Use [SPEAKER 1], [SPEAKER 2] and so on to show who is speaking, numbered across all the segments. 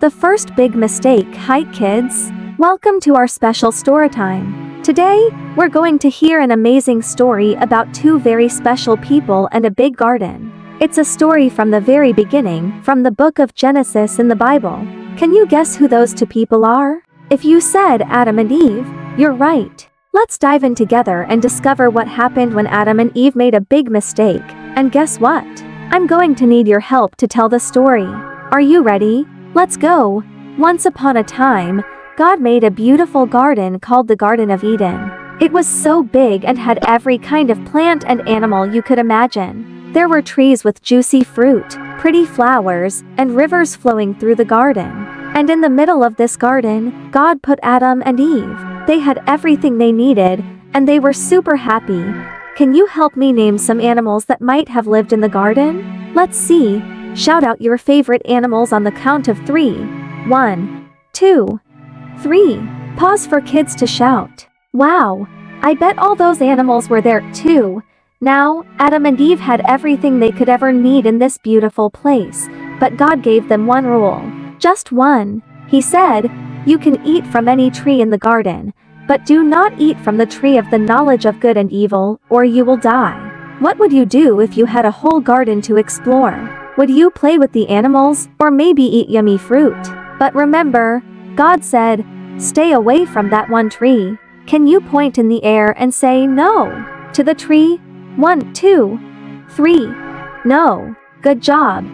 [SPEAKER 1] The first big mistake. Hi kids! Welcome to our special story time. Today, we're going to hear an amazing story about two very special people and a big garden. It's a story from the very beginning, from the book of Genesis in the Bible. Can you guess who those two people are? If you said Adam and Eve, you're right. Let's dive in together and discover what happened when Adam and Eve made a big mistake. And guess what? I'm going to need your help to tell the story. Are you ready? Let's go. Once upon a time, God made a beautiful garden called the Garden of Eden. It was so big and had every kind of plant and animal you could imagine. There were trees with juicy fruit, pretty flowers, and rivers flowing through the garden. And in the middle of this garden, God put Adam and Eve. They had everything they needed, and they were super happy. Can you help me name some animals that might have lived in the garden? Let's see. Shout out your favorite animals on the count of 3. 1, 2, 3. Pause for kids to shout. Wow! I bet all those animals were there too. Now, Adam and Eve had everything they could ever need in this beautiful place, but God gave them one rule. Just one. He said, "You can eat from any tree in the garden, but do not eat from the tree of the knowledge of good and evil, or you will die." What would you do if you had a whole garden to explore? Would you play with the animals, or maybe eat yummy fruit? But remember, God said, stay away from that one tree. Can you point in the air and say no to the tree? 1, 2, 3. No. Good job.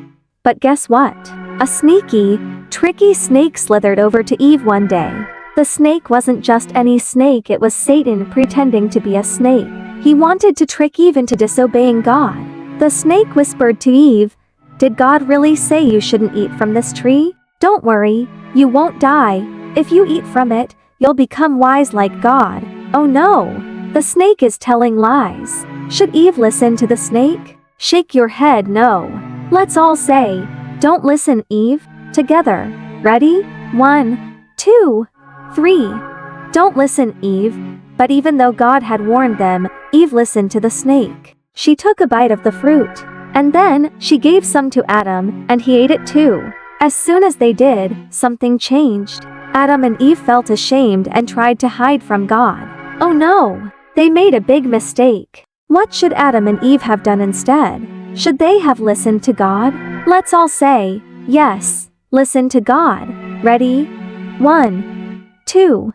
[SPEAKER 1] But guess what? A sneaky, tricky snake slithered over to Eve one day. The snake wasn't just any snake, it was Satan pretending to be a snake. He wanted to trick Eve into disobeying God. The snake whispered to Eve, "Did God really say you shouldn't eat from this tree? Don't worry, you won't die. If you eat from it, you'll become wise like God." Oh no! The snake is telling lies. Should Eve listen to the snake? Shake your head no. Let's all say, don't listen, Eve. Together. Ready? 1, 2, 3. Don't listen, Eve. But even though God had warned them, Eve listened to the snake. She took a bite of the fruit. And then, she gave some to Adam, and he ate it too. As soon as they did, something changed. Adam and Eve felt ashamed and tried to hide from God. Oh no! They made a big mistake. What should Adam and Eve have done instead? Should they have listened to God? Let's all say, yes, listen to God. Ready? 1, 2,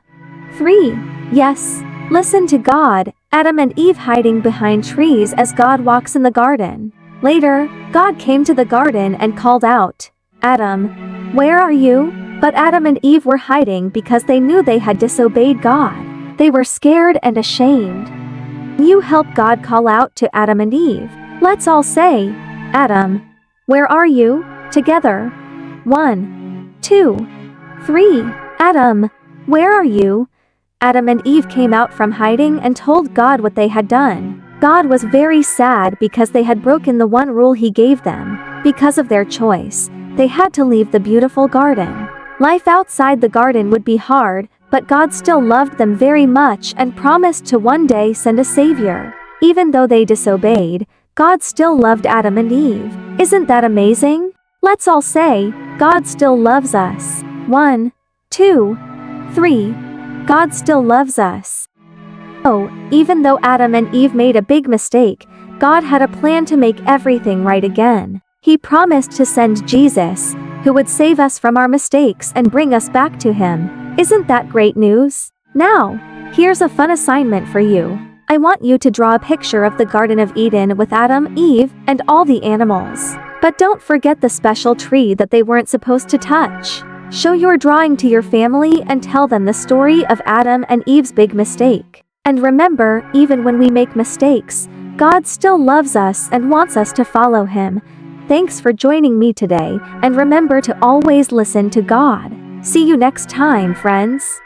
[SPEAKER 1] 3. Yes, listen to God. Adam and Eve hiding behind trees as God walks in the garden. Later, God came to the garden and called out, "Adam, where are you?" But Adam and Eve were hiding because they knew they had disobeyed God. They were scared and ashamed. You help God call out to Adam and Eve. Let's all say, "Adam, where are you?" Together. 1, 2, 3. Adam, where are you? Adam and Eve came out from hiding and told God what they had done. God was very sad because they had broken the one rule he gave them. Because of their choice, they had to leave the beautiful garden. Life outside the garden would be hard, but God still loved them very much and promised to one day send a savior. Even though they disobeyed, God still loved Adam and Eve. Isn't that amazing? Let's all say, God still loves us. 1, 2, 3. God still loves us. Oh, even though Adam and Eve made a big mistake, God had a plan to make everything right again. He promised to send Jesus, who would save us from our mistakes and bring us back to Him. Isn't that great news? Now, here's a fun assignment for you. I want you to draw a picture of the Garden of Eden with Adam, Eve, and all the animals. But don't forget the special tree that they weren't supposed to touch. Show your drawing to your family and tell them the story of Adam and Eve's big mistake. And remember, even when we make mistakes, God still loves us and wants us to follow Him. Thanks for joining me today, and remember to always listen to God. See you next time, friends.